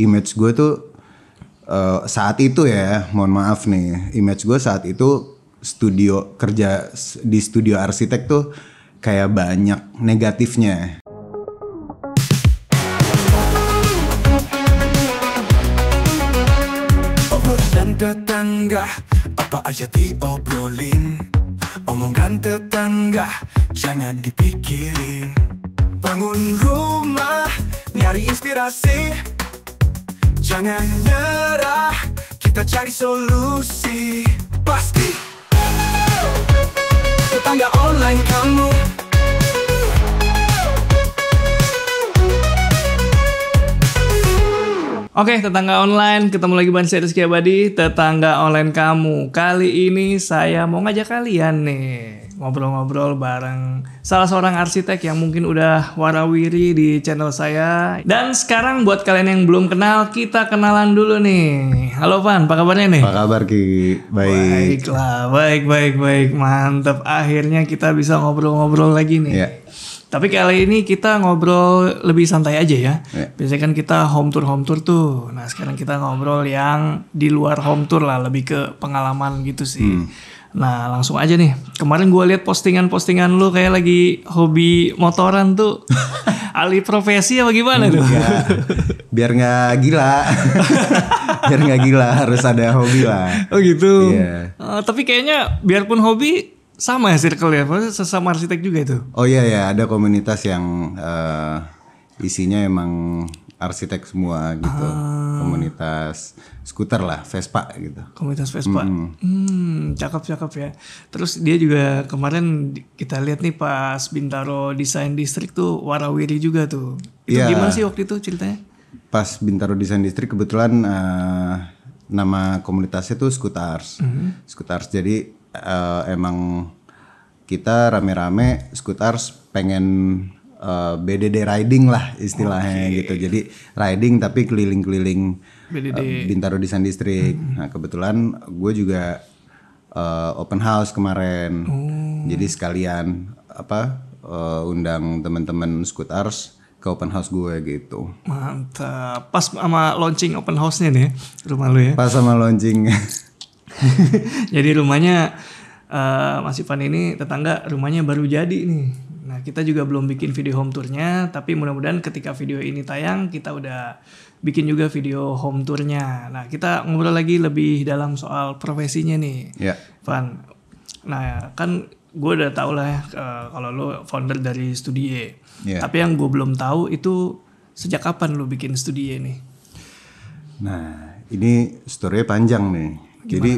image gue tuh saat itu ya, mohon maaf nih, image gue saat itu kerja di studio arsitek tuh kayak banyak negatifnya. Dan tetangga apa aja diobrolin, omongan tetangga jangan dipikirin. Bangun rumah nyari inspirasi, jangan nyerah, kita cari solusi. Pasti tetangga online kamu. Oke, tetangga online, ketemu lagi bareng saya Rizky Abadi, tetangga online kamu. Kali ini saya mau ngajak kalian nih ngobrol-ngobrol bareng salah seorang arsitek yang mungkin udah warawiri di channel saya. Dan sekarang buat kalian yang belum kenal, kita kenalan dulu nih. Halo Van, apa kabarnya nih? Apa kabar Ki? Baik. Baiklah, baik. Mantap, akhirnya kita bisa ngobrol-ngobrol lagi nih. Ya. Tapi kali ini kita ngobrol lebih santai aja ya. Biasanya kan kita home tour tuh. Nah sekarang kita ngobrol yang di luar home tour lah, lebih ke pengalaman gitu sih. Nah langsung aja nih. Kemarin gue lihat postingan lu kayak lagi hobi motoran tuh. Alih profesi apa gimana tuh? Biar nggak gila. Biar nggak gila harus ada hobi lah. Oh gitu. Iya. Tapi kayaknya biarpun hobi sama ya circle ya, sesama arsitek juga itu. Oh iya, ada komunitas yang isinya emang arsitek semua gitu. Komunitas skuter lah, Vespa gitu. Komunitas Vespa. Cakep ya. Terus dia juga kemarin kita lihat nih pas Bintaro Design District tuh warawiri juga tuh. Itu gimana sih waktu itu ceritanya? Pas Bintaro Design District kebetulan nama komunitasnya tuh Skutars. Skutars, jadi emang kita rame-rame Skutars pengen BDD riding lah istilahnya gitu. Jadi riding tapi keliling-keliling Bintaro Design District. Nah kebetulan gue juga open house kemarin. Jadi sekalian undang teman-teman Skutars ke open house gue gitu. Mantap. Pas sama launching open house-nya nih rumah lu ya. Pas sama launching. Jadi rumahnya Mas Ivan ini tetangga rumahnya baru jadi nih. Nah kita juga belum bikin video home tournya, tapi mudah-mudahan ketika video ini tayang kita udah bikin juga video home tournya. Nah kita ngobrol lagi lebih dalam soal profesinya nih, Van. Nah kan gue udah tau lah ya kalau lo founder dari Studie. Tapi yang gue belum tahu itu sejak kapan lo bikin Studie nih? Nah ini story-nya panjang nih. Gimana? Jadi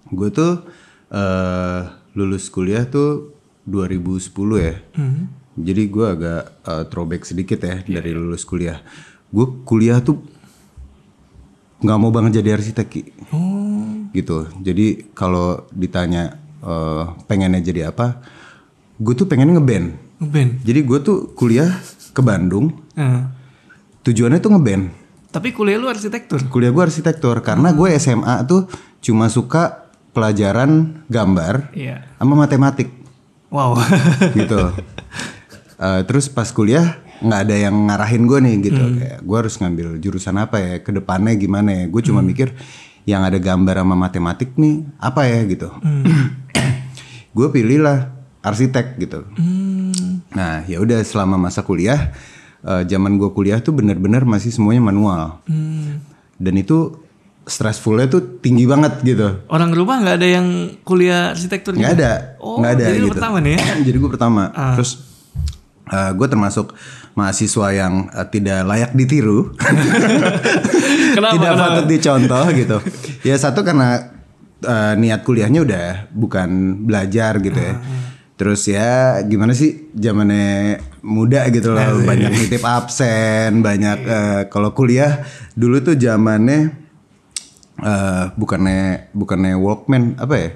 gue tuh lulus kuliah tuh 2010 ya. Jadi gue agak throwback sedikit ya dari lulus kuliah. Gue kuliah tuh nggak mau banget jadi arsitek Ki. Gitu. Jadi kalau ditanya pengennya jadi apa, gue tuh pengennya ngeband. Jadi gue tuh kuliah ke Bandung. Tujuannya tuh ngeband. Tapi kuliah lu arsitektur? Kuliah gue arsitektur karena gue SMA tuh cuma suka pelajaran gambar sama matematik. Wow. Gitu. Terus pas kuliah nggak ada yang ngarahin gue nih gitu. Kayak gue harus ngambil jurusan apa ya, ke depannya gimana ya. Gue cuma mikir yang ada gambar sama matematik nih apa ya gitu. Gue pilih lah arsitek gitu. Nah ya udah selama masa kuliah, zaman gue kuliah tuh benar-benar masih semuanya manual. Dan itu stressfulnya tuh tinggi banget gitu. Orang rumah nggak ada yang kuliah arsitektur? Nggak ada. Nggak ada. Jadi gitu. Lu pertama nih ya? Jadi gue pertama. Terus gue termasuk mahasiswa yang tidak layak ditiru. Tidak patut dicontoh gitu. Ya satu karena niat kuliahnya udah bukan belajar gitu ya. Terus ya gimana sih zamannya muda gitu loh. Banyak nitip absen. Banyak kalau kuliah dulu tuh zamannya bukannya Walkman apa ya?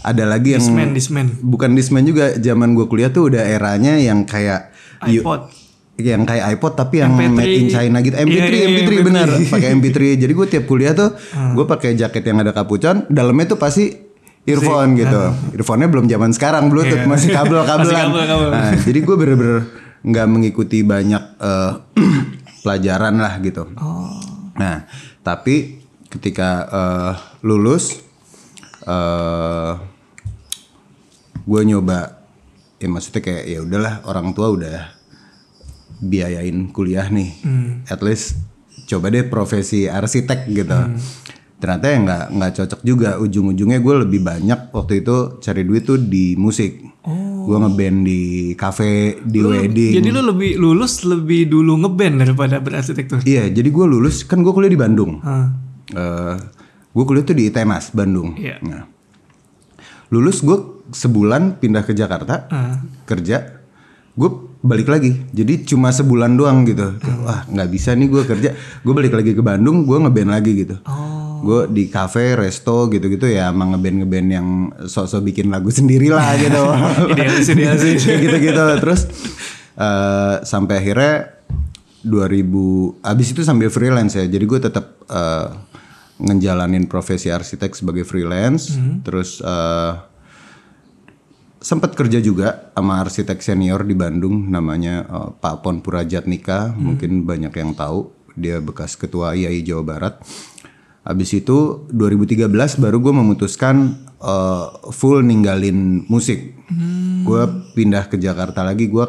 Ada lagi yang Discman. Bukan Discman juga. Zaman gue kuliah tuh udah eranya yang kayak iPod. Yang kayak iPod tapi yang MP3. made in China gitu. MP3 benar. Pakai MP3. Jadi gue tiap kuliah tuh gue pakai jaket yang ada kapucan, dalamnya tuh pasti earphone gitu. Earphone-nya belum zaman sekarang Bluetooth, masih kabel-kabelan. Nah, jadi gue bener-bener nggak mengikuti banyak pelajaran lah gitu. Nah, tapi ketika lulus, gue nyoba, ya maksudnya kayak ya udahlah, orang tua udah biayain kuliah nih, at least coba deh profesi arsitek gitu. Ternyata ya nggak cocok juga. Ujung-ujungnya gue lebih banyak waktu itu cari duit tuh di musik. Gue ngeband di cafe, di wedding. Jadi lu lulus lebih dulu ngeband daripada berarsitektur? Iya, jadi gue lulus, kan gue kuliah di Bandung. Gue kuliah tuh di ITENAS, Bandung. Nah, lulus gue sebulan pindah ke Jakarta, kerja. Gue balik lagi, jadi cuma sebulan doang gitu. Wah, nggak bisa nih gue kerja. Gue balik lagi ke Bandung, gue ngeband lagi gitu. Gue di cafe, resto gitu-gitu ya, emang ngeband yang sok-sok bikin lagu sendiri lah gitu. Idealis. Kayak gitu-gitu. Terus sampai akhirnya 2000, abis itu sambil freelance ya. Jadi gue tetap ngejalanin profesi arsitek sebagai freelance. Terus sempat kerja juga sama arsitek senior di Bandung, namanya Pak Pon Purajatnika. Mungkin banyak yang tahu, dia bekas ketua IAI Jawa Barat. Abis itu 2013 baru gue memutuskan full ninggalin musik. Gue pindah ke Jakarta lagi, gue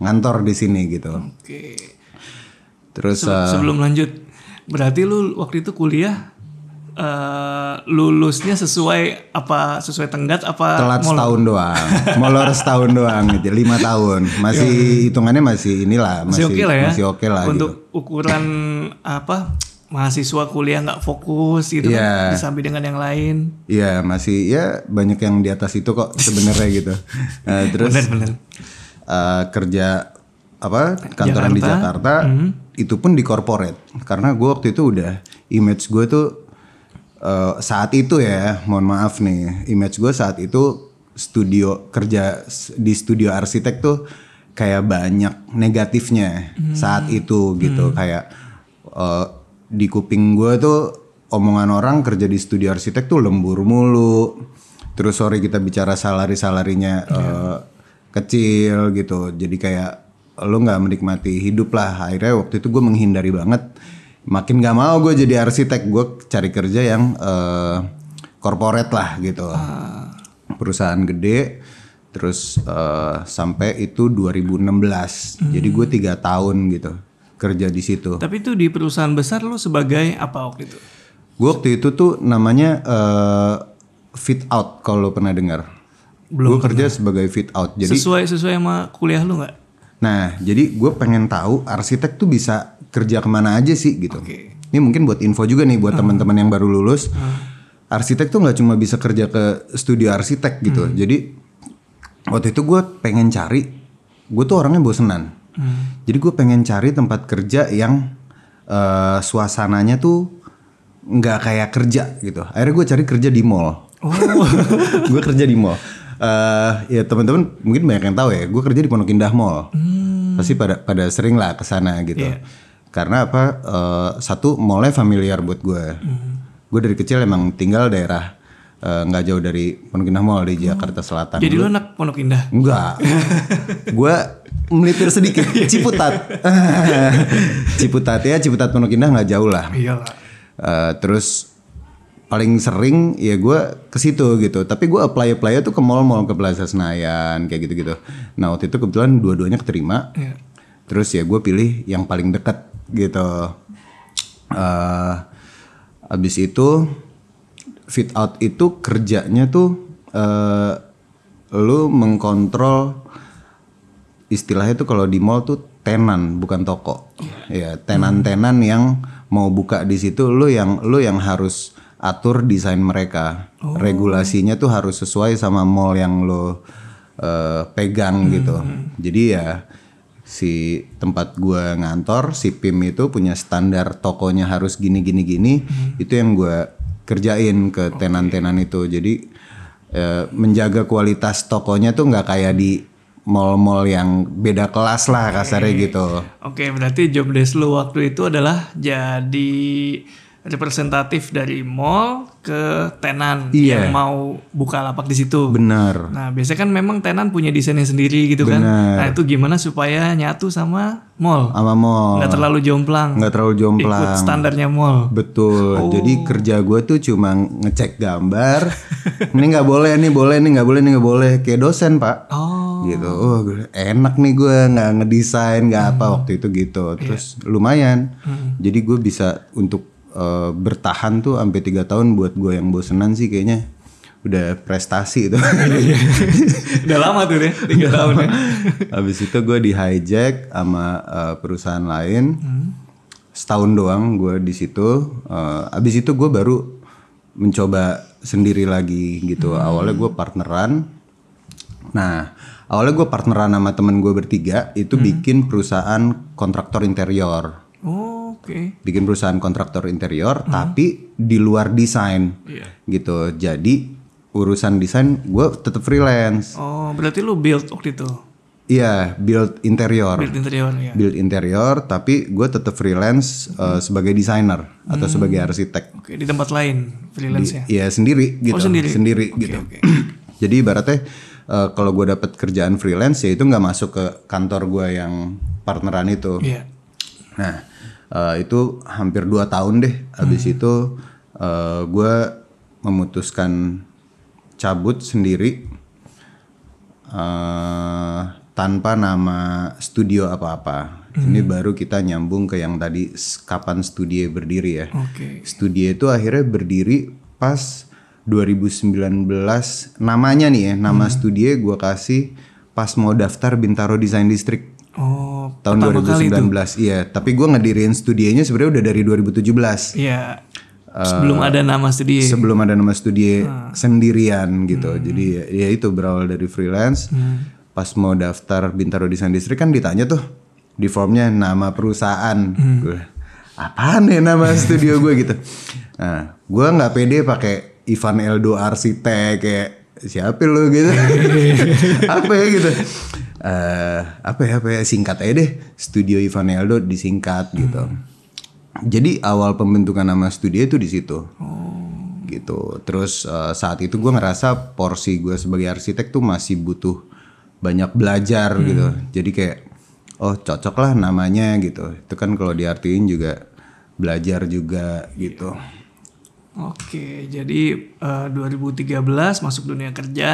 ngantor di sini gitu. Oke. Terus sebelum lanjut, berarti lu waktu itu kuliah lulusnya sesuai tenggat apa telat molor? Setahun doang, molor setahun doang gitu, 5 tahun. Masih hitungannya masih inilah, masih oke lah ya. Masih oke lah untuk gitu. ukuran mahasiswa kuliah nggak fokus gitu kan, disambi dengan yang lain. Iya, masih ya banyak yang di atas itu kok sebenarnya gitu. Terus Bener. Kerja kantoran di Jakarta, itu pun di corporate. Karena gue waktu itu udah, image gue tuh saat itu ya, mohon maaf nih, image gue saat itu kerja di studio arsitek tuh kayak banyak negatifnya saat itu gitu. Kayak di kuping gue tuh omongan orang kerja di studio arsitek tuh lembur mulu. Terus kita bicara salarinya kecil gitu. Jadi kayak lo nggak menikmati hidup lah. Akhirnya waktu itu gue menghindari banget. Makin nggak mau gue jadi arsitek, gue cari kerja yang corporate lah gitu. Perusahaan gede. Terus sampai itu 2016. Jadi gue 3 tahun gitu kerja di situ. Tapi itu di perusahaan besar lo sebagai apa waktu itu? Gue waktu itu tuh namanya fit out, kalau lo pernah dengar. Gue kerja sebagai fit out. Jadi sesuai sama kuliah lo nggak? Nah, jadi gue pengen tahu arsitek tuh bisa kerja kemana aja sih gitu. Ini mungkin buat info juga nih buat teman-teman yang baru lulus. Arsitek tuh nggak cuma bisa kerja ke studio arsitek gitu. Jadi waktu itu gue pengen cari, gue tuh orangnya bosenan. Jadi gue pengen cari tempat kerja yang suasananya tuh nggak kayak kerja gitu. Akhirnya gue cari kerja di mall. Gue kerja di mall. Ya teman-teman mungkin banyak yang tahu ya. Gue kerja di Pondok Indah Mall. Pasti pada sering lah kesana gitu. Karena satu, mallnya familiar buat gue. Gue dari kecil emang tinggal daerah nggak jauh dari Pondok Indah Mall di Jakarta Selatan. Jadi lo anak Pondok Indah? Enggak. Gue melipir sedikit, Ciputat. Ciputat Pondok Indah nggak jauh lah. Iyalah. Terus paling sering ya gue ke situ gitu. Tapi gue apply tuh ke mall-mall, ke Plaza Senayan kayak gitu-gitu. Nah waktu itu kebetulan dua-duanya keterima. Terus ya gue pilih yang paling dekat gitu. Abis itu fit out itu kerjanya tuh lu mengkontrol, istilahnya tuh kalau di mall tuh tenan bukan toko. Ya, tenan-tenan yang mau buka di situ lu yang harus atur desain mereka. Regulasinya tuh harus sesuai sama mall yang lu pegang gitu. Jadi ya si tempat gua ngantor, si PIM itu punya standar tokonya harus gini. Itu yang gua kerjain ke tenan-tenan itu. Jadi menjaga kualitas tokonya tuh nggak kayak di mall-mall yang beda kelas lah kasarnya gitu. Oke, berarti job desk lu waktu itu adalah jadi representatif dari mall ke tenan Iya. yang mau buka lapak di situ. Benar. Nah, biasanya kan memang tenan punya desainnya sendiri gitu kan. Benar. Nah, itu gimana supaya nyatu sama mall? Sama mall. Nggak terlalu jomplang. Nggak terlalu jomplang. Ikut standarnya mall. Betul. Jadi kerja gue tuh cuma ngecek gambar. Ini nggak boleh, ini boleh, ini nggak boleh, ini nggak boleh. Kayak dosen, Pak. Oh. Gitu. Enak nih gue nggak ngedesain, nggak apa waktu itu gitu. Terus lumayan. Jadi gue bisa untuk bertahan tuh sampai 3 tahun. Buat gue yang bosenan sih kayaknya udah prestasi itu. Udah lama tuh deh, 3 tahun ya. Habis itu gue di hijack sama perusahaan lain. Setahun doang gue di situ. Habis itu gue baru mencoba sendiri lagi gitu. Awalnya gue partneran. Nah, awalnya gue partneran sama temen gue bertiga. Itu bikin perusahaan kontraktor interior. Oh, oke. Bikin perusahaan kontraktor interior, tapi di luar desain. Gitu. Jadi urusan desain gue tetap freelance. Oh, berarti lu build waktu itu. Iya, build interior. Build interior ya. Build interior, tapi gue tetap freelance sebagai desainer atau sebagai arsitek. Oke, di tempat lain freelance ya. Iya, sendiri gitu. Oh, sendiri. Oke, gitu. oke. Jadi ibaratnya kalau gue dapet kerjaan freelance ya itu nggak masuk ke kantor gue yang partneran itu. Iya. Nah, itu hampir 2 tahun deh. Habis itu gue memutuskan cabut sendiri tanpa nama studio apa-apa. Ini baru kita nyambung ke yang tadi kapan studio berdiri ya. Oke. Studio itu akhirnya berdiri pas 2019. Namanya nih ya, nama studio gue kasih pas mau daftar Bintaro Design District. Oh, Tahun pertama kali 2019. Iya, tapi gue ngedirin studionya sebenarnya udah dari 2017. Iya. Sebelum ada nama studio. Sebelum ada nama studio sendirian gitu. Jadi ya itu berawal dari freelance. Pas mau daftar Bintaro Design District kan ditanya tuh di formnya nama perusahaan. Gue, apaan ya nama studio gue gitu. Nah, gue nggak pede pakai Ivan Eldo Arsitek kayak siapa lu gitu. Apa ya gitu. Apa ya singkat aja deh, Studio Ivan Eldo disingkat gitu. Jadi awal pembentukan nama studio itu di situ. Gitu. Terus saat itu gue ngerasa porsi gue sebagai arsitek tuh masih butuh banyak belajar gitu. Jadi kayak oh cocok lah namanya gitu. Itu kan kalau diartiin juga belajar juga gitu. Oke, jadi 2013 masuk dunia kerja,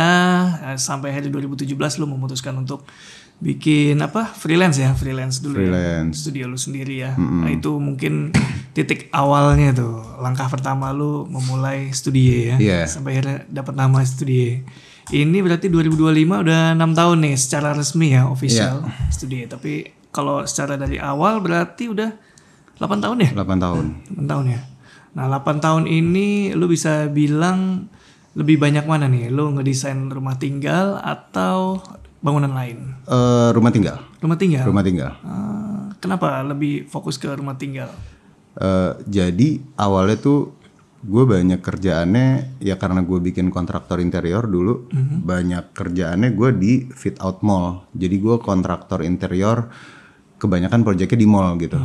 sampai hari 2017 lu memutuskan untuk bikin apa? Freelance dulu. Freelance. Ya. Studio lu sendiri ya. Nah, itu mungkin titik awalnya tuh, langkah pertama lu memulai studio ya. Iya. Sampai akhirnya dapat nama studio. Ini berarti 2025 udah 6 tahun nih secara resmi ya, official studio. Tapi kalau secara dari awal berarti udah 8 tahun ya? 8 tahun. 8 tahun ya. Nah 8 tahun ini lu bisa bilang lebih banyak mana nih? Lu ngedesain rumah tinggal atau bangunan lain? Rumah tinggal. Rumah tinggal? Rumah tinggal. Kenapa lebih fokus ke rumah tinggal? Jadi awalnya tuh gue banyak kerjaannya ya karena gue bikin kontraktor interior dulu. Banyak kerjaannya gue di fit out mall. Jadi gue kontraktor interior kebanyakan proyeknya di mall gitu.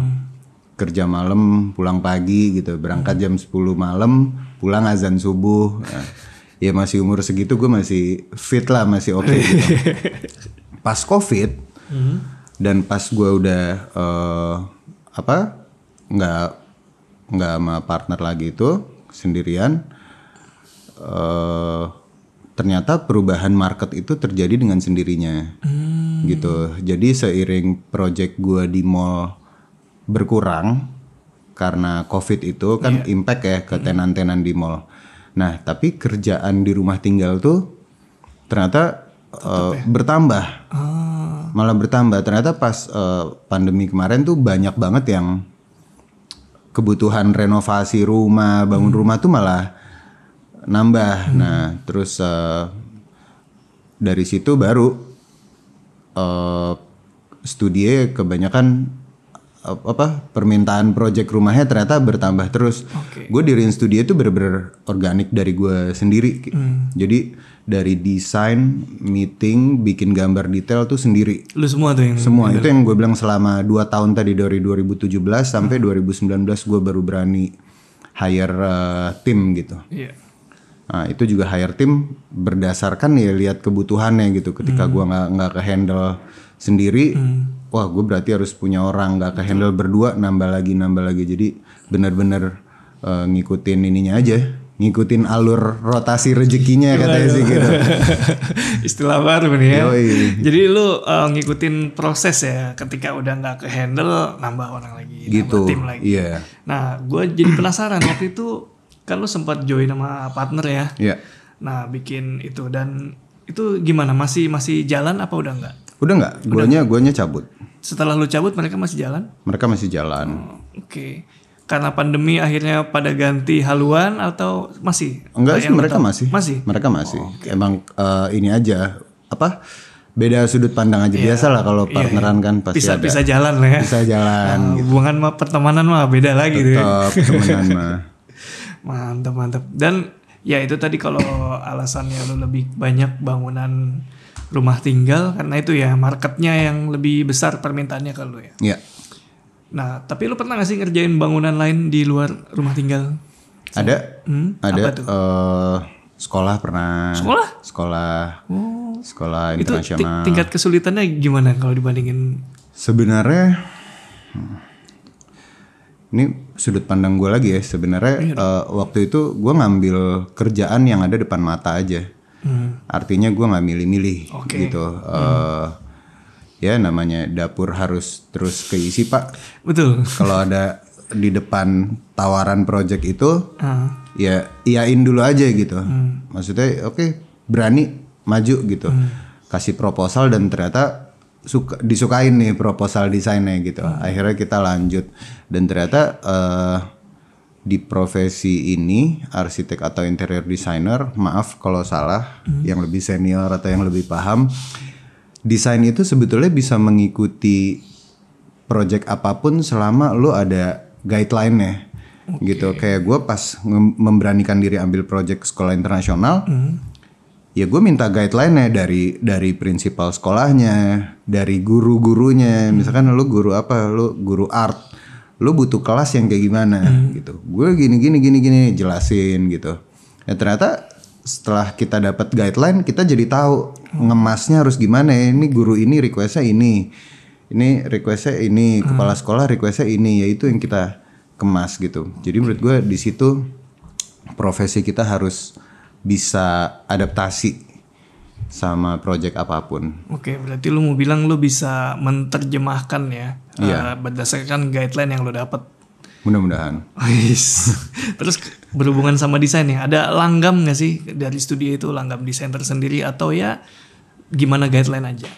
Kerja malam, pulang pagi gitu. Berangkat jam 10 malam, pulang azan subuh. Nah, ya masih umur segitu gue masih fit lah, masih oke gitu. Pas COVID dan pas gue udah nggak sama partner lagi itu sendirian, ternyata perubahan market itu terjadi dengan sendirinya gitu. Jadi seiring project gue di mall berkurang karena COVID itu kan impact ya ke tenan-tenan di mall. Nah tapi kerjaan di rumah tinggal tuh ternyata bertambah, malah bertambah. Ternyata pas pandemi kemarin tuh banyak banget yang kebutuhan renovasi rumah, bangun rumah tuh malah nambah. Nah terus dari situ baru studio kebanyakan permintaan project rumahnya ternyata bertambah terus. Gue diriin studio itu bener-bener organik dari gue sendiri. Jadi dari desain, meeting, bikin gambar detail tuh sendiri. Lu semua tuh yang semua itu yang gue bilang selama 2 tahun tadi dari 2017 sampai 2019 gue baru berani hire tim gitu. Iya. Nah itu juga hire tim berdasarkan ya lihat kebutuhannya gitu. Ketika gua nggak ke handle sendiri, wah gue berarti harus punya orang, nggak ke handle berdua, nambah lagi. Jadi benar-benar ngikutin ininya aja, ngikutin alur rotasi rezekinya katanya sih gitu. Istilah baru nih ya. Yoi. Jadi lu ngikutin proses ya, ketika udah nggak ke handle nambah orang lagi, Gitu. nambah tim lagi. Iya. Nah, gue jadi penasaran waktu itu kan lu sempat join sama partner ya. Iya. Nah, bikin itu dan itu gimana? Masih jalan apa udah nggak? Udah nggak? Guanya cabut. Setelah lu cabut mereka masih jalan? Mereka masih jalan. Oke. Karena pandemi akhirnya pada ganti haluan atau masih? Enggak sih, Yang lu mereka tahu? masih. Masih? Mereka masih. Emang ini aja apa? Beda sudut pandang aja. Biasa lah kalau partneran kan pasti ada. Bisa jalan lah ya. Bisa jalan. Hubungan mah pertemanan mah beda lagi deh. Tetap temenan mah. Mantap. Dan ya itu tadi kalau alasannya lu lebih banyak bangunan rumah tinggal karena itu ya marketnya yang lebih besar permintaannya ke lu ya. Iya. Nah, tapi lu pernah gak sih ngerjain bangunan lain di luar rumah tinggal? Ada. Ada. Apa tuh? Sekolah pernah. Sekolah? Sekolah Itu internasional. tingkat kesulitannya gimana kalau dibandingin? Sebenarnya ini sudut pandang gue lagi ya. Sebenarnya waktu itu gue ngambil kerjaan yang ada depan mata aja. Artinya gue nggak milih-milih gitu. Ya namanya dapur harus terus keisi pak. Betul. Kalau ada di depan tawaran project itu, ya iyain dulu aja gitu. Maksudnya oke, berani maju gitu. Kasih proposal dan ternyata disukain nih proposal desainnya gitu. Akhirnya kita lanjut dan ternyata di profesi ini arsitek atau interior designer, maaf kalau salah, yang lebih senior atau yang lebih paham, desain itu sebetulnya bisa mengikuti project apapun selama lu ada guideline-nya. Gitu. Kayak gue pas memberanikan diri ambil project sekolah internasional, ya gue minta guideline-nya dari prinsipal sekolahnya, dari guru-gurunya. Misalkan lu guru apa, lu guru art, lu butuh kelas yang kayak gimana gitu. Gue gini jelasin gitu. Ya ternyata setelah kita dapat guideline, kita jadi tahu ngemasnya harus gimana ya. Ini guru ini requestnya ini requestnya ini, kepala sekolah requestnya ini, yaitu yang kita kemas gitu. Jadi menurut gue di situ profesi kita harus bisa adaptasi sama project apapun. Oke, berarti lu mau bilang lu bisa menerjemahkan ya, berdasarkan guideline yang lu dapat. Mudah-mudahan. Terus berhubungan sama desain ya, ada langgam nggak sih dari studio itu, langgam desain tersendiri atau ya gimana guideline aja?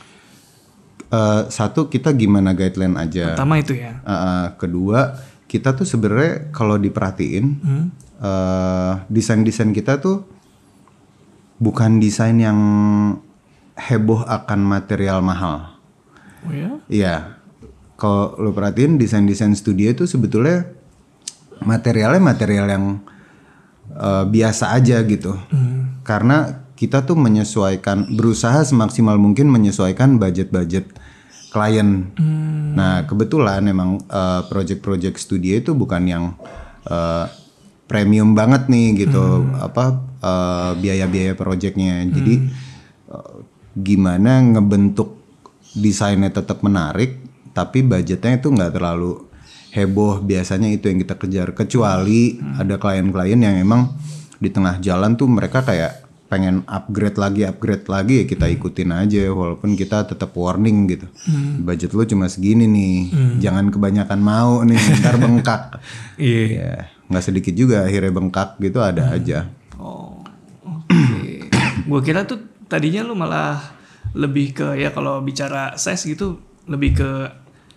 Satu, kita gimana guideline aja. Pertama itu ya. Kedua, kita tuh sebenarnya kalau diperhatiin desain-desain kita tuh bukan desain yang heboh akan material mahal. Oh ya? Iya. Kalau lo perhatiin desain-desain studio itu sebetulnya materialnya material yang biasa aja gitu. Karena kita tuh berusaha semaksimal mungkin menyesuaikan budget klien. Nah kebetulan emang project-project studio itu bukan yang premium banget nih gitu, biaya-biaya projectnya. Jadi gimana ngebentuk desainnya tetap menarik, tapi budgetnya itu nggak terlalu heboh. Biasanya itu yang kita kejar. Kecuali ada klien-klien yang emang di tengah jalan tuh mereka kayak pengen upgrade lagi ya kita ikutin aja, walaupun kita tetap warning gitu. Budget lo cuma segini nih, jangan kebanyakan mau nih, ntar bengkak. Ya, nggak sedikit juga akhirnya bengkak gitu, ada aja. Oh, oke. Gue kira tuh tadinya lu malah lebih ke ya kalau bicara size gitu lebih ke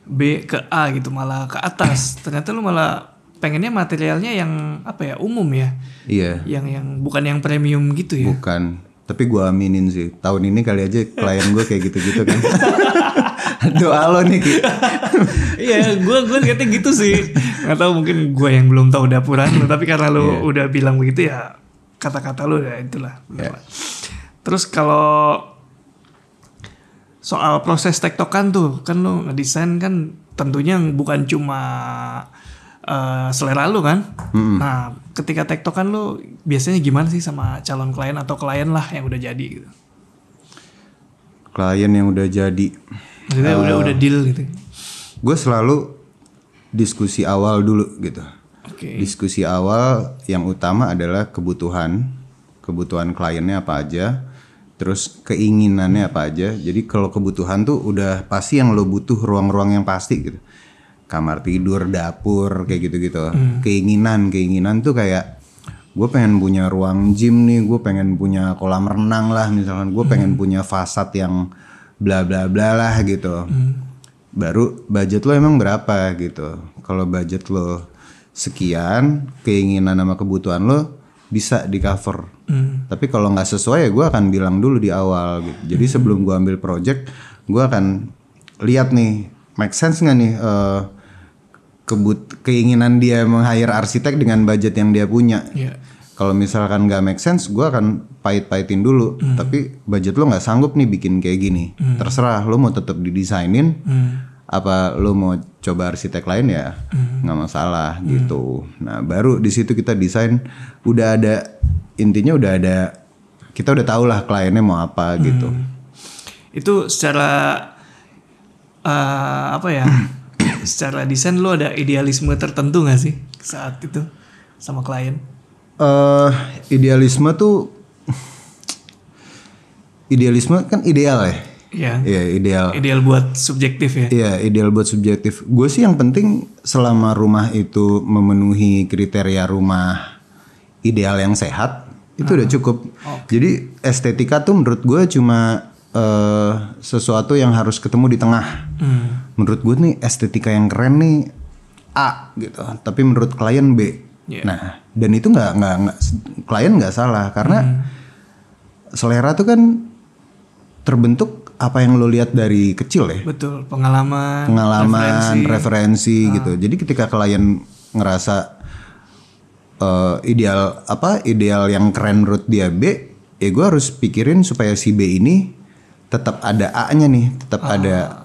B ke A gitu, malah ke atas. Ternyata lu malah pengennya materialnya yang apa ya, umum ya. Iya. Yang bukan yang premium gitu ya. Bukan. Tapi gue aminin sih. Tahun ini kali aja klien gue kayak gitu-gitu kan. Doa lo nih Ki. Iya, gue kayaknya gitu sih. Nggak tahu, mungkin gue yang belum tahu dapuran lu, tapi karena lu udah bilang begitu ya, kata-kata lu ya itulah. Yeah. Terus kalau soal proses tektokan tuh, kan lu ngedesain kan tentunya bukan cuma selera lu kan. Nah, ketika tektokan lu biasanya gimana sih sama calon klien atau klien lah yang udah jadi gitu? Klien yang udah jadi, Maksudnya udah deal gitu. gue selalu diskusi awal dulu gitu. Oke. Diskusi awal yang utama adalah kebutuhan kliennya apa aja, terus keinginannya apa aja. Jadi kalau kebutuhan tuh udah pasti yang lo butuh ruang-ruang yang pasti gitu. Kamar tidur, dapur, kayak gitu-gitu. Keinginan tuh kayak gue pengen punya ruang gym nih, gue pengen punya kolam renang lah misalkan, gue pengen punya fasad yang bla bla bla lah gitu. Baru budget lo emang berapa gitu. Kalau budget lo sekian, keinginan sama kebutuhan lo bisa di cover. Tapi kalau nggak sesuai ya gue akan bilang dulu di awal gitu. Jadi sebelum gue ambil project, gue akan lihat nih, make sense nggak nih keinginan dia meng-hire arsitek dengan budget yang dia punya. Iya. Kalau misalkan nggak make sense, gue akan pahit-pahitin dulu. Tapi budget lo nggak sanggup nih bikin kayak gini. Terserah lo mau tetap didesainin, apa lo mau coba arsitek lain ya nggak masalah gitu. Nah baru di situ kita desain, udah ada intinya, kita udah tahu lah kliennya mau apa gitu. Itu secara apa ya? Secara desain lo ada idealisme tertentu gak sih saat itu sama klien? Idealisme kan ideal ya. Iya. Iya ideal. Ideal buat subjektif ya. Iya ideal buat subjektif. Gue sih yang penting selama rumah itu memenuhi kriteria rumah ideal yang sehat, itu udah cukup. Jadi estetika tuh menurut gue cuma sesuatu yang harus ketemu di tengah. Menurut gue nih estetika yang keren nih A gitu, tapi menurut klien B. Yeah. Nah, dan itu nggak klien nggak salah karena selera tuh kan terbentuk apa yang lo lihat dari kecil ya. Betul, pengalaman, referensi gitu. Jadi ketika klien ngerasa ideal yang keren menurut dia B, ya gue harus pikirin supaya si B ini tetap ada A-nya nih, tetap ada.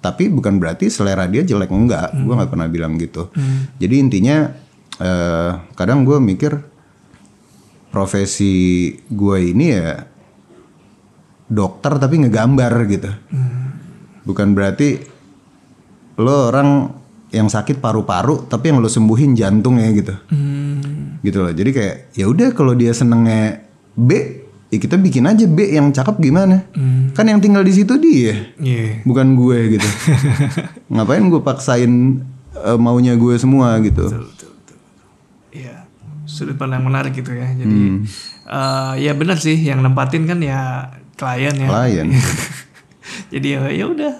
Tapi bukan berarti selera dia jelek, enggak. Gue nggak pernah bilang gitu. Jadi intinya kadang gue mikir profesi gue ini ya dokter tapi ngegambar gitu. Bukan berarti lo orang yang sakit paru-paru tapi yang lo sembuhin jantungnya gitu. Gitu loh. Jadi kayak ya udah kalau dia senengnya B, ya kita bikin aja B yang cakep gimana. Kan yang tinggal di situ dia, bukan gue gitu. Ngapain gue paksain maunya gue semua gitu. Betul. Iya, sudut pandang menarik gitu ya. Jadi ya benar sih, yang nempatin kan ya klien ya. Jadi ya udah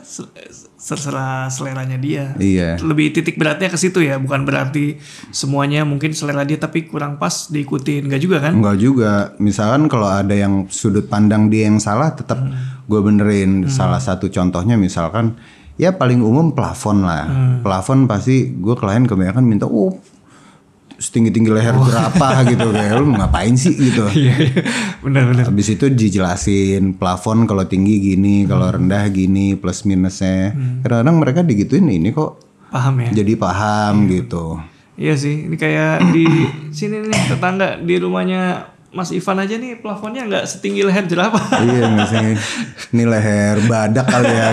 terserah seleranya dia. Iya. Lebih titik beratnya ke situ ya, bukan berarti semuanya mungkin selera dia tapi kurang pas diikutin, enggak juga kan? Enggak juga. Misalkan kalau ada yang sudut pandang dia yang salah, tetap gue benerin. Salah satu contohnya misalkan ya paling umum plafon lah. Plafon pasti gue klien kebanyakan minta setinggi-tinggi leher berapa gitu, kayak lu ngapain sih gitu. Iya, benar. Habis itu dijelasin plafon kalau tinggi gini, kalau rendah gini, plus minusnya. Kadang-kadang mereka digituin ini kok paham ya. Jadi paham gitu. Iya sih, ini kayak di sini nih tetangga di rumahnya Mas Ivan aja nih plafonnya nggak setinggi leher jerapah. Iya nggak sih, ini leher badak kali ya.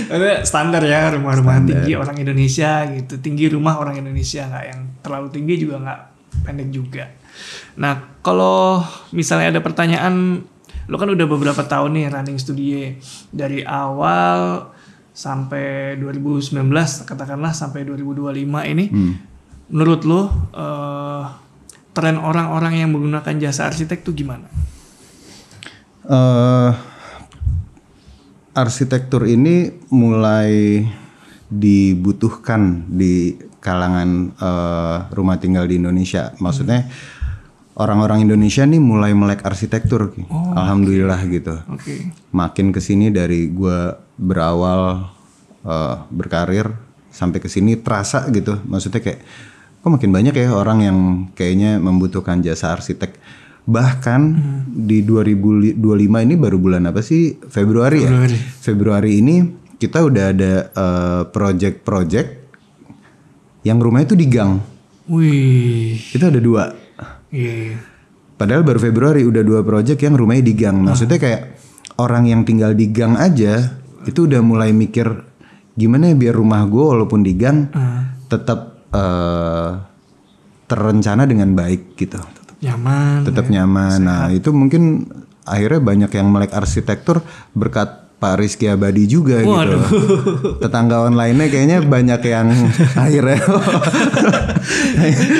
Ada standar ya rumah-rumah tinggi orang Indonesia gitu. Tinggi rumah orang Indonesia, nggak yang terlalu tinggi juga nggak pendek juga. Nah kalau misalnya ada pertanyaan, lo kan udah beberapa tahun nih running studio dari awal sampai 2019 katakanlah sampai 2025 ini. Menurut lo tren orang-orang yang menggunakan jasa arsitek tuh gimana? Arsitektur ini mulai dibutuhkan di kalangan rumah tinggal di Indonesia. Maksudnya orang-orang Indonesia nih mulai melek arsitektur. Alhamdulillah gitu. Makin kesini dari gue berawal berkarir sampai kesini terasa gitu. Maksudnya kayak kok makin banyak ya orang yang kayaknya membutuhkan jasa arsitek. Bahkan di 2025 ini baru bulan apa sih? Februari ya? Februari ini kita udah ada project-project yang rumahnya tuh di gang. Wih. Itu ada 2. Iya. Padahal baru Februari udah 2 project yang rumahnya di gang. Maksudnya kayak orang yang tinggal di gang aja itu udah mulai mikir gimana ya biar rumah gue walaupun di gang tetap terencana dengan baik gitu. Tetap nyaman. Nah itu mungkin akhirnya banyak yang melek arsitektur berkat Pak Rizky Abadi juga gitu. Tetangga online-nya kayaknya banyak yang akhirnya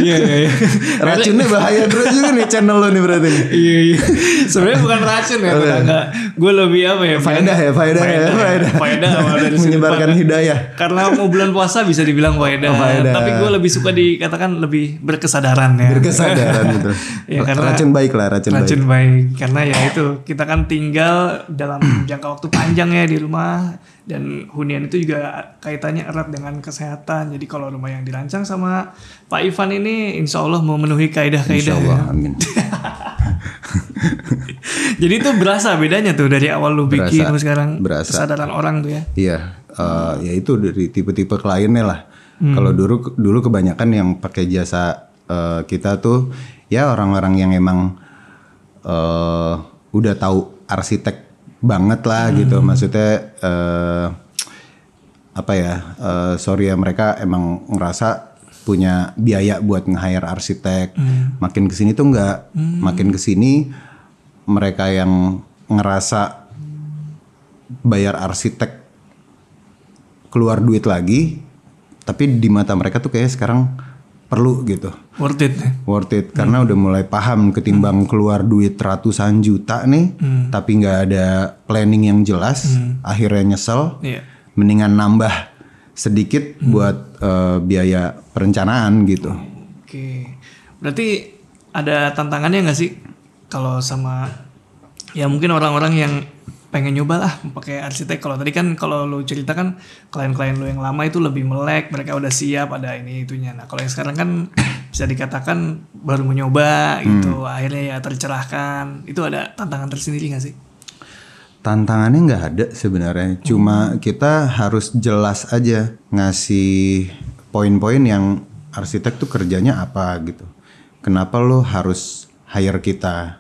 Iya. racunnya bahaya terus juga nih channel lo nih berarti. Iya. Sebenarnya bukan racun ya tetangga. Gue lebih apa ya? Faedah. Menyebarkan hidayah. Karena mau bulan puasa bisa dibilang faedah. Tapi gue lebih suka dikatakan lebih berkesadaran ya. Berkesadaran gitu. Ya, karena racun baik lah, racun baik. Karena ya itu kita kan tinggal dalam jangka waktu panjang ya di rumah, dan hunian itu juga kaitannya erat dengan kesehatan. Jadi kalau rumah yang dirancang sama Pak Ivan ini insya Allah memenuhi kaidah-kaidah. Insya Allah, amin. Jadi itu berasa bedanya tuh dari awal lu bikin sampai sekarang. Berasa. Kesadaran orang tuh ya. Iya, ya itu dari tipe-tipe kliennya lah. Kalau dulu kebanyakan yang pakai jasa kita tuh ya orang-orang yang emang udah tahu arsitek banget lah gitu. Maksudnya sorry ya, mereka emang ngerasa punya biaya buat nge-hire arsitek. Makin kesini tuh enggak. Makin kesini mereka yang ngerasa bayar arsitek keluar duit lagi, tapi di mata mereka tuh kayak sekarang perlu gitu. Worth it karena udah mulai paham ketimbang keluar duit ratusan juta nih, tapi nggak ada planning yang jelas, akhirnya nyesel. Mendingan nambah sedikit buat biaya perencanaan gitu. Oke, berarti ada tantangannya nggak sih kalau sama ya mungkin orang-orang yang pengen nyoba lah pakai arsitek? Kalau tadi kan kalau lu cerita kan klien-klien lu yang lama itu lebih melek, mereka udah siap ada ini itunya. Nah kalau yang sekarang kan bisa dikatakan baru mencoba gitu, akhirnya ya tercerahkan. Itu ada tantangan tersendiri nggak sih? Tantangannya nggak ada sebenarnya, cuma kita harus jelas aja ngasih poin-poin yang arsitek tuh kerjanya apa gitu. Kenapa lo harus hire kita?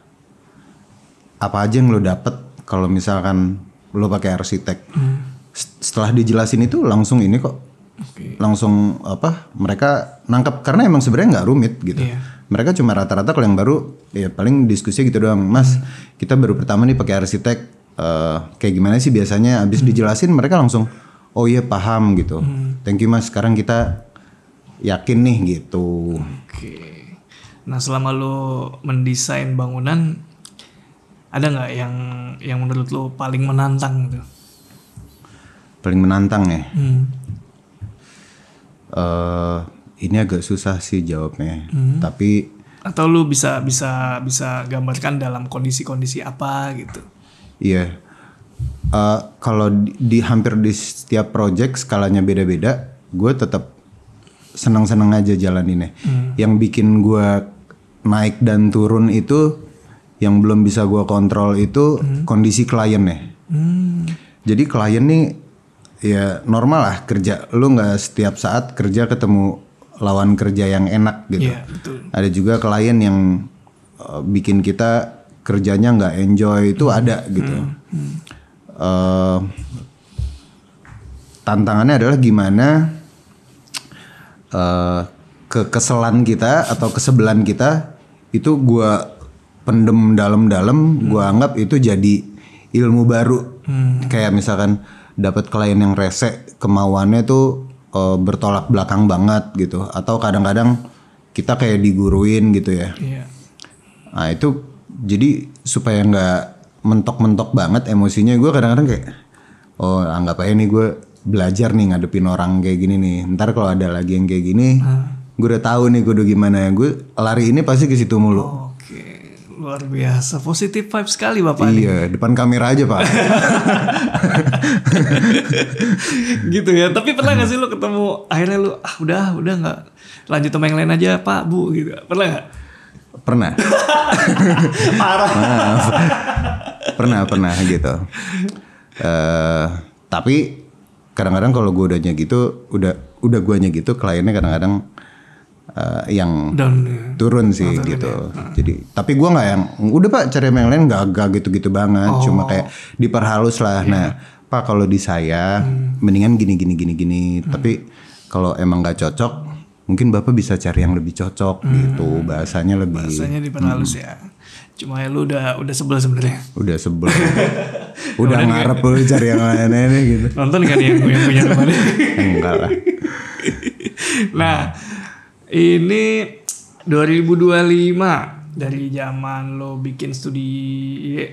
Apa aja yang lo dapet kalau misalkan lo pakai arsitek? Setelah dijelasin itu langsung ini kok, langsung mereka nangkep karena emang sebenarnya nggak rumit gitu. Mereka cuma rata-rata kalau yang baru ya paling diskusi gitu doang, Mas. Kita baru pertama nih pakai arsitek, kayak gimana sih biasanya? Abis dijelasin mereka langsung, oh iya paham gitu. Thank you Mas. Sekarang kita yakin nih gitu. Nah selama lo mendesain bangunan, ada nggak yang menurut lo paling menantang gitu? Paling menantang ya? Ini agak susah sih jawabnya. Tapi atau lo bisa gambarkan dalam kondisi-kondisi apa gitu? Iya. Kalau hampir di setiap project skalanya beda-beda, gue tetap senang-senang aja jalaninnya. Yang bikin gue naik dan turun itu, yang belum bisa gue kontrol itu kondisi kliennya. Jadi klien nih ya normal lah kerja. Lu nggak setiap saat kerja ketemu lawan kerja yang enak gitu. Ada juga klien yang bikin kita kerjanya nggak enjoy, itu ada gitu. Tantangannya adalah gimana kekesalan kita atau kesebelan kita itu gue pendem dalam-dalam, gue anggap itu jadi ilmu baru. Kayak misalkan dapat klien yang rese, kemauannya tuh bertolak belakang banget gitu, atau kadang-kadang kita kayak diguruin gitu ya. Nah itu jadi supaya nggak mentok-mentok banget emosinya, gue kadang-kadang kayak oh anggap aja nih gue belajar nih ngadepin orang kayak gini nih. Ntar kalau ada lagi yang kayak gini, gue udah tahu nih gue udah gimana. Gue lari ini pasti ke situ mulu. Luar biasa, positif vibe sekali Bapak nih. Iya, depan kamera aja Pak. Gitu ya. Tapi pernah gak sih lu ketemu akhirnya lu udah gak lanjut sama yang lain aja Pak Bu gitu? Pernah gak? Pernah. Parah. Pernah gitu. Tapi kadang-kadang kalau gue udahnya gitu udah guanya gitu, kliennya kadang-kadang yang Down. turun sih gitu. Jadi tapi gua nggak yang udah Pak cari yang lain, nggak gitu-gitu banget. Cuma kayak diperhalus lah. Nah Pak kalau di saya mendingan gini. Tapi kalau emang nggak cocok, mungkin Bapak bisa cari yang lebih cocok gitu. Bahasanya diperhalus ya. Cuma ya lu udah sebel sebenarnya. Udah sebel. Udah ngarep lu cari yang lain-lainnya gitu. Nonton kan yang punya rumah ini? Enggak lah. Nah, ini 2025 dari zaman lo bikin studi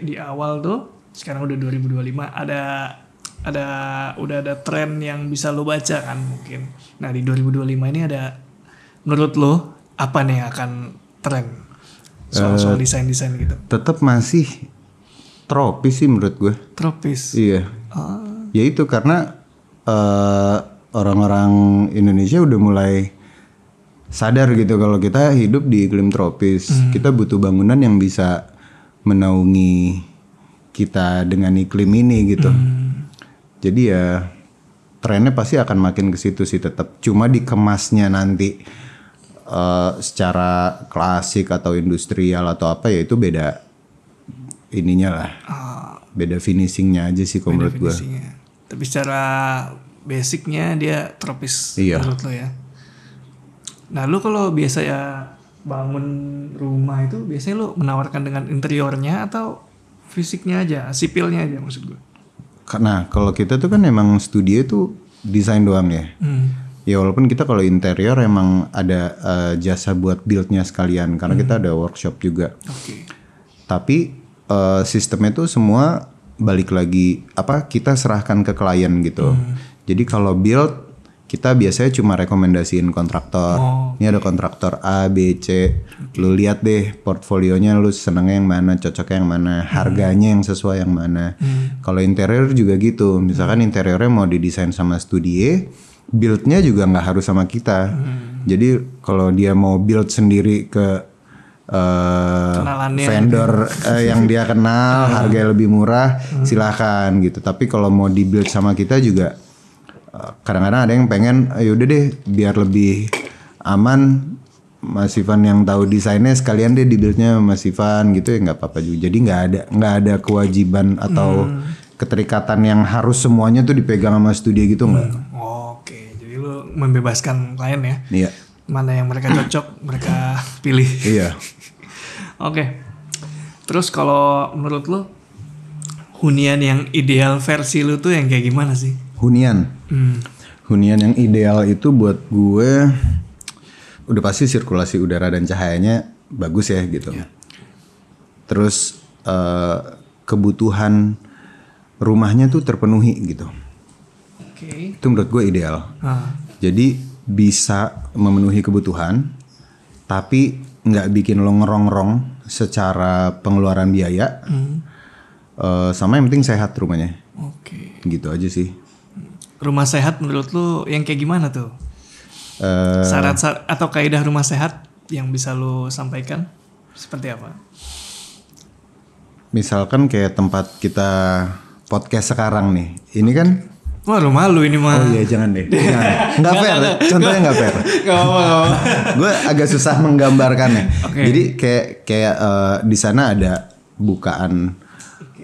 di awal tuh, sekarang udah 2025 udah ada tren yang bisa lo baca kan mungkin. Nah, di 2025 ini ada menurut lo apa nih yang akan tren soal desain-desain gitu? Tetap masih tropis sih menurut gue. Tropis. Iya. Ya itu karena orang-orang Indonesia udah mulai sadar gitu kalau kita hidup di iklim tropis. Kita butuh bangunan yang bisa menaungi kita dengan iklim ini gitu. Jadi ya trennya pasti akan makin ke situ sih tetap. Cuma dikemasnya nanti secara klasik atau industrial atau apa ya itu beda ininya lah. Beda finishingnya aja sih kalau menurut gue. Tapi secara basicnya dia tropis menurut lo ya. Nah lu kalau biasa ya bangun rumah itu biasanya lu menawarkan dengan interiornya atau fisiknya aja, sipilnya aja maksud gue? Nah kalau kita tuh kan emang studio tuh desain doang ya. Ya walaupun kita kalau interior emang ada jasa buat buildnya sekalian karena kita ada workshop juga. Tapi sistemnya tuh semua balik lagi kita serahkan ke klien gitu. Jadi kalau build kita biasanya cuma rekomendasiin kontraktor. Ini ada kontraktor A, B, C. Lu lihat deh portfolionya, lu senengnya yang mana, cocoknya yang mana, harganya yang sesuai yang mana. Kalau interior juga gitu. Misalkan interiornya mau didesain sama studio, build-nya juga nggak harus sama kita. Jadi kalau dia mau build sendiri ke vendor yang dia kenal, harga lebih murah, silakan gitu. Tapi kalau mau di build sama kita juga kadang-kadang ada yang pengen yaudah deh biar lebih aman Mas Ivan yang tahu desainnya sekalian deh di buildnya Mas Ivan gitu ya nggak apa-apa juga. Jadi nggak ada kewajiban atau keterikatan yang harus semuanya tuh dipegang sama studio gitu nggak. Oke, jadi lu membebaskan klien ya. Iya. Mana yang mereka cocok mereka pilih. Iya. Oke. Terus kalau menurut lu hunian yang ideal versi lu tuh yang kayak gimana sih? Hunian yang ideal itu buat gue udah pasti sirkulasi udara dan cahayanya bagus ya gitu. Terus kebutuhan rumahnya tuh terpenuhi gitu. Itu menurut gue ideal. Jadi bisa memenuhi kebutuhan tapi nggak bikin lo ngerongrong secara pengeluaran biaya. Sama yang penting sehat rumahnya. Gitu aja sih. Rumah sehat menurut lu yang kayak gimana tuh? Syarat atau kaidah rumah sehat yang bisa lu sampaikan seperti apa? Misalkan kayak tempat kita podcast sekarang nih. Ini kan wah lu malu ini mah. Oh iya jangan deh. Nggak fair. Contohnya nggak fair. Gak apa-apa. Gue agak susah menggambarkannya. Jadi kayak di sana ada bukaan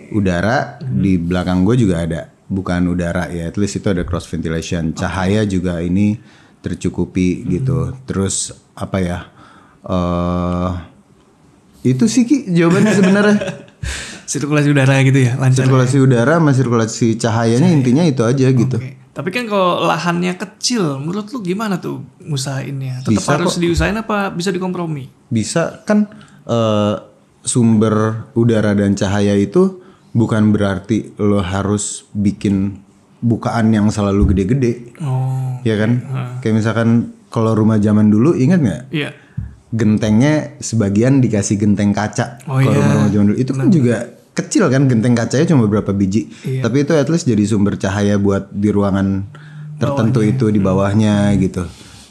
udara, di belakang gue juga ada bukaan udara ya. At least itu ada cross ventilation. Cahaya juga ini tercukupi gitu. Terus apa ya? Itu sih Ki jawabannya sebenarnya. Sirkulasi udara gitu ya, lancar. Sirkulasi udara sama sirkulasi cahayanya intinya itu aja gitu. Tapi kan kalau lahannya kecil, menurut lu gimana tuh ngusahainnya? Tetap Bisa harus kok. diusahain apa bisa dikompromi? Bisa kan sumber udara dan cahaya itu bukan berarti lo harus bikin bukaan yang selalu gede-gede. Ya kan? Kayak misalkan kalau rumah zaman dulu ingat nggak? Iya. Gentengnya sebagian dikasih genteng kaca. Oh, kalau iya. rumah zaman dulu itu kan juga kecil kan, genteng kacanya cuma beberapa biji. Tapi itu at least jadi sumber cahaya buat di ruangan tertentu itu di bawahnya gitu.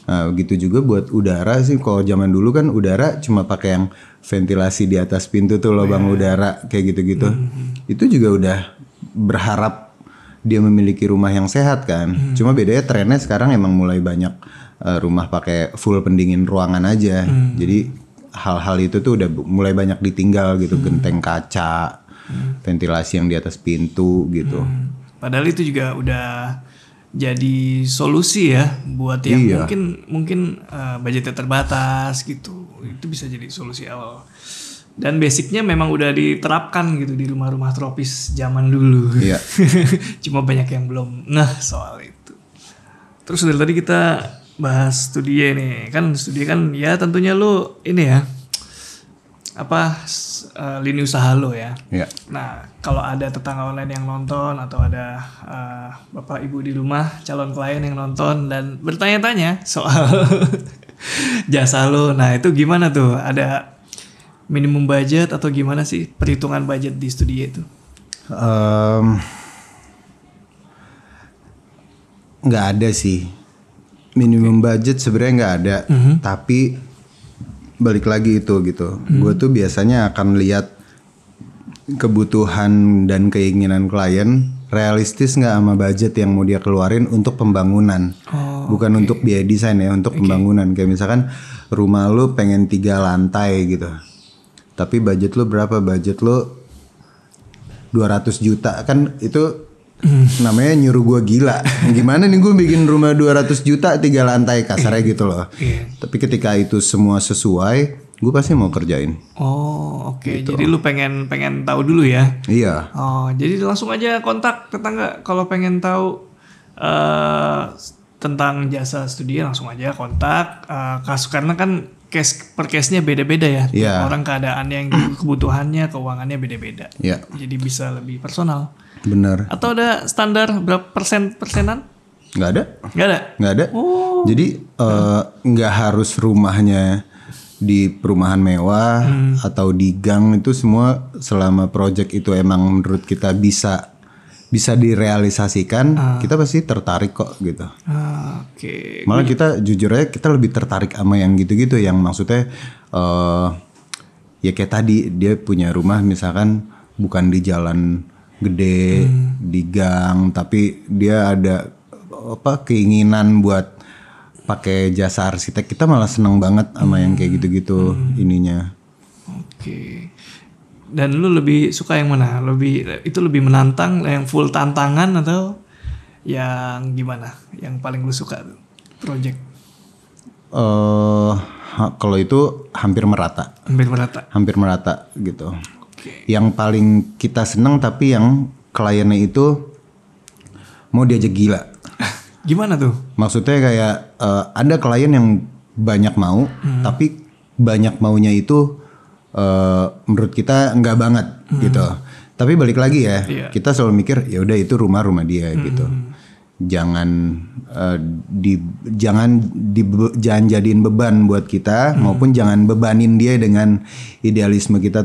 Nah, begitu juga buat udara sih. Kalau zaman dulu kan udara cuma pakai yang ventilasi di atas pintu tuh lubang udara kayak gitu-gitu. Itu juga udah berharap dia memiliki rumah yang sehat kan. Cuma bedanya trennya sekarang emang mulai banyak rumah pakai full pendingin ruangan aja. Jadi hal-hal itu tuh udah mulai banyak ditinggal gitu, genteng kaca, ventilasi yang di atas pintu gitu. Padahal itu juga udah jadi solusi ya buat yang mungkin budgetnya terbatas gitu. Itu bisa jadi solusi awal. Dan basicnya memang udah diterapkan gitu di rumah-rumah tropis zaman dulu. Iya. Cuma banyak yang belum ngeh soal itu. Terus dari tadi kita bahas Studio nih. Kan Studio kan ya tentunya lu ini ya. Lini usaha lo ya. Iya. Nah, kalau ada tetangga online yang nonton atau ada bapak ibu di rumah calon klien yang nonton dan bertanya-tanya soal jasa lo, nah itu gimana tuh? Ada minimum budget atau gimana sih perhitungan budget di Studio itu? Nggak ada sih minimum budget, sebenarnya nggak ada. Tapi balik lagi itu gitu. Gue tuh biasanya akan lihat kebutuhan dan keinginan klien realistis nggak sama budget yang mau dia keluarin untuk pembangunan. Bukan untuk biaya desain ya, untuk pembangunan. Kayak misalkan rumah lu pengen 3 lantai gitu. Tapi budget lu berapa? Budget lu 200 juta. Kan itu namanya nyuruh gue gila. Gimana nih gue bikin rumah 200 juta 3 lantai, kasarnya gitu loh. Tapi ketika itu semua sesuai, gue pasti mau kerjain. Gitu. Jadi lu pengen tahu dulu ya? Iya. Jadi langsung aja kontak tetangga kalau pengen tahu tentang jasa Studio, langsung aja kontak. Karena kan case per case-nya beda-beda ya. Orang keadaan yang kebutuhannya, keuangannya beda-beda. Jadi bisa lebih personal. Bener. Atau ada standar berapa persenan? Nggak ada. Nggak ada. Jadi nggak harus rumahnya di perumahan mewah atau di gang, itu semua selama project itu emang menurut kita bisa direalisasikan, kita pasti tertarik kok gitu. Malah kita jujur aja kita lebih tertarik sama yang gitu-gitu, yang maksudnya ya kayak tadi dia punya rumah misalkan bukan di jalan gede, di gang, tapi dia ada keinginan buat pakai jasa arsitek. Kita malah seneng banget sama yang kayak gitu-gitu ininya. Dan lu lebih suka yang mana? Itu lebih menantang, yang full tantangan atau yang gimana? Yang paling lu suka tuh project? Kalau itu hampir merata. Hampir merata gitu. Yang paling kita seneng tapi yang kliennya itu mau diajak gila. Gimana tuh? Maksudnya kayak ada klien yang banyak mau, tapi banyak maunya itu menurut kita enggak banget gitu. Tapi balik lagi ya, kita selalu mikir ya udah itu rumah dia gitu. Jangan jangan jadiin beban buat kita, maupun jangan bebanin dia dengan idealisme kita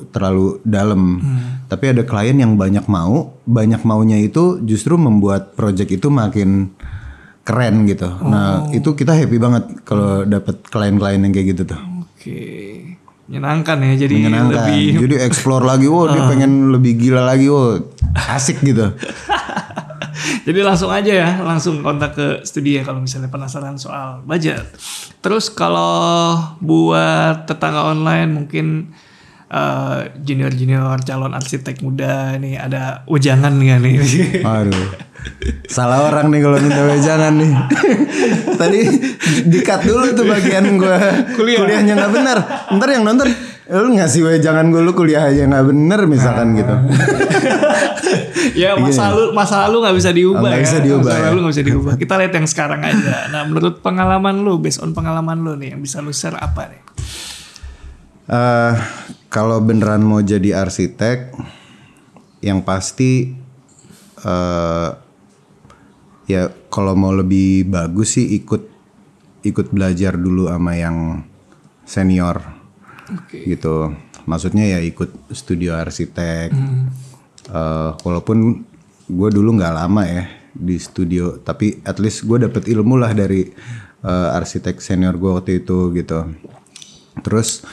terlalu dalam. Tapi ada klien yang banyak maunya itu justru membuat project itu makin keren gitu. Nah itu kita happy banget kalau dapet klien-klien yang kayak gitu tuh. Menyenangkan ya, jadi jadi explore lagi, dia pengen lebih gila lagi, asik gitu. Jadi langsung aja ya, langsung kontak ke Studio kalau misalnya penasaran soal budget. Terus kalau buat tetangga online mungkin junior calon arsitek muda nih, ada wejangan nggak nih? Aduh, salah orang nih kalau minta wejangan nih. Tadi di-cut dulu tuh bagian gue kuliahnya nggak benar. Ntar yang nonton, lu ngasih wejangan gue, lu kuliah aja nggak bener misalkan gitu. Ya masa lalu nggak bisa diubah. Masa lalu nggak bisa diubah. Kita lihat yang sekarang aja. Nah menurut pengalaman lu, based on pengalaman lu nih, yang bisa lu share apa nih? Kalau beneran mau jadi arsitek, yang pasti ya kalau mau lebih bagus sih ikut belajar dulu sama yang senior, gitu. Maksudnya ya ikut studio arsitek. Walaupun gue dulu nggak lama ya di studio, tapi at least gue dapet ilmu lah dari arsitek senior gue waktu itu gitu. Terus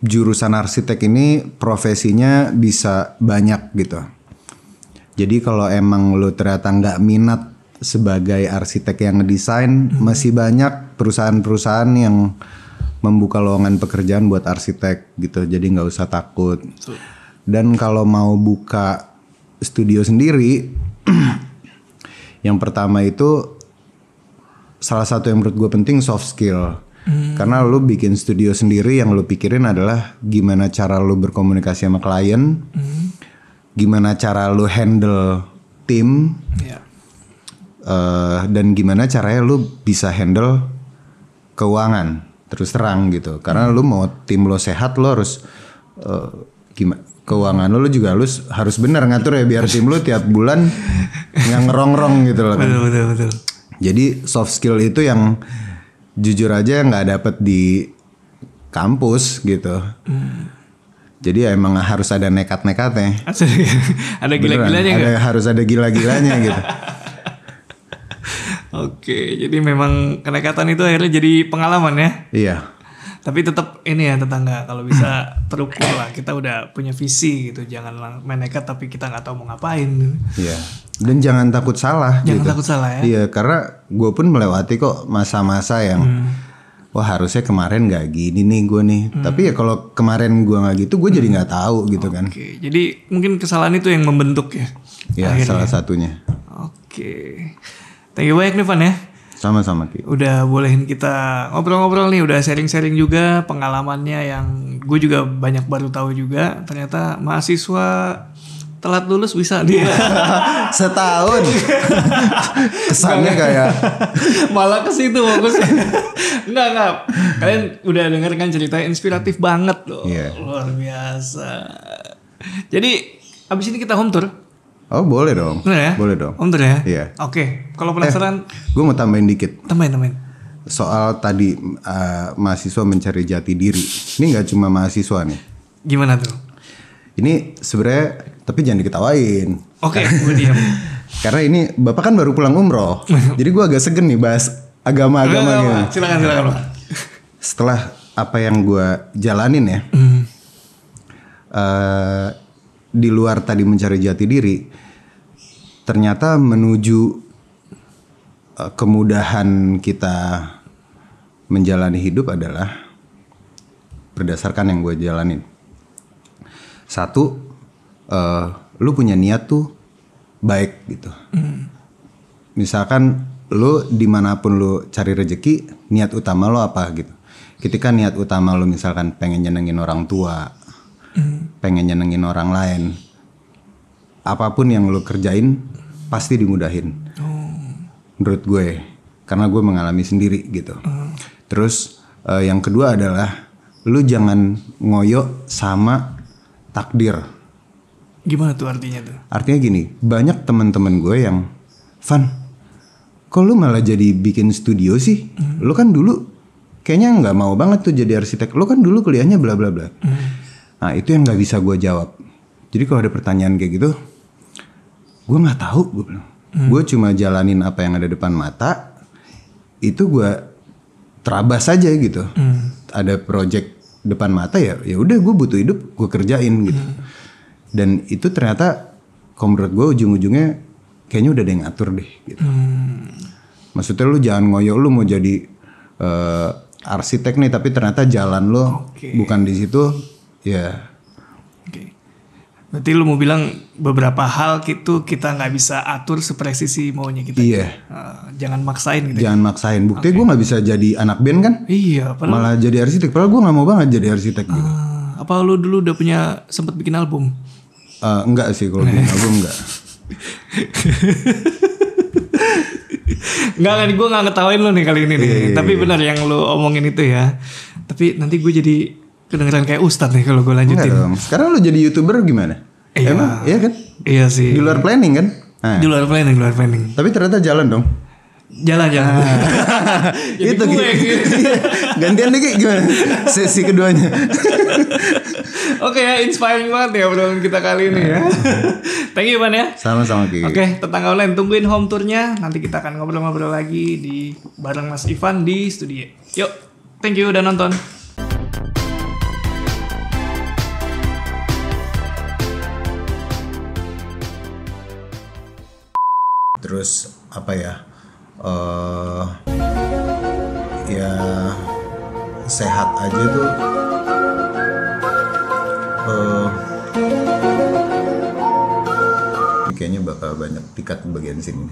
jurusan arsitek ini profesinya bisa banyak gitu. Jadi kalau emang lo ternyata nggak minat sebagai arsitek yang ngedesain, masih banyak perusahaan-perusahaan yang membuka lowongan pekerjaan buat arsitek gitu. Jadi nggak usah takut. Dan kalau mau buka studio sendiri, yang pertama itu salah satu yang menurut gue penting soft skill. Karena lu bikin studio sendiri, yang lu pikirin adalah gimana cara lu berkomunikasi sama klien, gimana cara lu handle tim, dan gimana caranya lu bisa handle keuangan. Terus terang gitu. Karena lu mau tim lo sehat, lo harus gimana? Keuangan lo juga harus benar ngatur ya, biar tim lo tiap bulan nggak ngerongrong gitu loh kan. Betul. Jadi soft skill itu yang jujur aja nggak dapet di kampus gitu. Jadi emang harus ada nekat-nekatnya. Ada gila-gilanya nggak? Harus ada gila-gilanya gitu. Oke, jadi memang kenekatan itu akhirnya jadi pengalaman ya. Iya. Tapi tetap ini ya tetangga, kalau bisa terukur lah, kita udah punya visi gitu. Jangan main nekat tapi kita nggak tahu mau ngapain. Iya. Dan jangan takut salah. Jangan gitu. takut salah ya. Iya, karena gue pun melewati kok masa-masa yang wah harusnya kemarin nggak gini nih gue nih. Tapi ya kalau kemarin gue nggak gitu, gue jadi nggak tahu gitu kan. Oke, jadi mungkin kesalahan itu yang membentuk ya. Ya akhirnya. salah satunya. Oke, thank you banyak nih Van ya. Sama-sama Ki. Udah bolehin kita ngobrol-ngobrol nih, udah sharing-sharing juga pengalamannya yang gue juga banyak baru tahu juga. Ternyata mahasiswa telat lulus bisa dia. Setahun. Kesannya kayak malah ke situ fokusnya. Enggak. Kalian udah denger kan cerita inspiratif banget loh. Iya. Luar biasa. Jadi abis ini kita home tour. Oh boleh dong. Bener ya? Boleh dong. Home tour ya? Iya. Oke. Kalau penasaran, Gue mau tambahin dikit. tambahin. Soal tadi mahasiswa mencari jati diri. Ini nggak cuma mahasiswa nih. Gimana tuh? Ini sebenarnya, tapi jangan diketawain. Oke, gue diam. Karena ini Bapak kan baru pulang umroh. Jadi gue agak segan nih bahas agama-agama gini. Silakan Pak. Setelah apa yang gue jalanin ya. Di luar tadi mencari jati diri, ternyata menuju kemudahan kita menjalani hidup adalah berdasarkan yang gue jalanin. Satu, lu punya niat tuh baik gitu. Misalkan lu dimanapun lu cari rezeki, niat utama lu apa gitu. Ketika niat utama lu misalkan pengen nyenengin orang tua, pengen nyenengin orang lain, apapun yang lu kerjain pasti dimudahin. Menurut gue, karena gue mengalami sendiri gitu. Terus yang kedua adalah lu jangan ngoyo sama takdir. Gimana tuh artinya tuh? Artinya gini, banyak teman-teman gue yang, Van, kok lu malah jadi bikin studio sih? Lu kan dulu kayaknya nggak mau banget tuh jadi arsitek. Lu kan dulu kuliahnya bla bla bla. Nah itu yang nggak bisa gue jawab. Jadi kalau ada pertanyaan kayak gitu, gue nggak tahu. Gue bilang, gue cuma jalanin apa yang ada depan mata. Itu gue terabas aja gitu. Ada project depan mata ya udah gue butuh hidup, gue kerjain gitu. Dan itu ternyata, kalau menurut gue ujung-ujungnya kayaknya udah ada yang ngatur deh gitu. Maksudnya lu jangan ngoyo lu mau jadi arsitek nih, tapi ternyata jalan lo bukan di situ. Ya. Oke. Berarti lu mau bilang beberapa hal gitu kita nggak bisa atur sepresisi maunya kita. Iya. Jangan maksain gitu. Jangan maksain. Buktinya gue nggak bisa jadi anak band kan? Iya. Malah jadi arsitek. Padahal gue nggak mau banget jadi arsitek gitu. Apa lu dulu udah punya sempet bikin album? Enggak sih, kalau bikin album enggak. Enggak kan, gue gak ngetawain lo nih kali ini nih. Tapi benar yang lo omongin itu ya. Tapi nanti gue jadi kedengeran kayak ustadz nih kalau gue lanjutin. Enggak dong. Sekarang lo jadi YouTuber gimana? Emang? Iya kan? Iya sih. Di luar planning kan? Nah. Di luar planning. Tapi ternyata jalan dong. Jalan. Itu gantian deh gimana sesi keduanya. Oke ya, inspiring banget ya obrolan kita kali ini ya. Thank you Van ya. Sama-sama Ki. Oke, tetangga online tungguin home tournya. Nanti kita akan ngobrol-ngobrol lagi di bareng Mas Ivan di studio. Yuk, thank you udah nonton. terus apa ya? Ya sehat aja tuh. Kayaknya bakal banyak tikat bagian sini.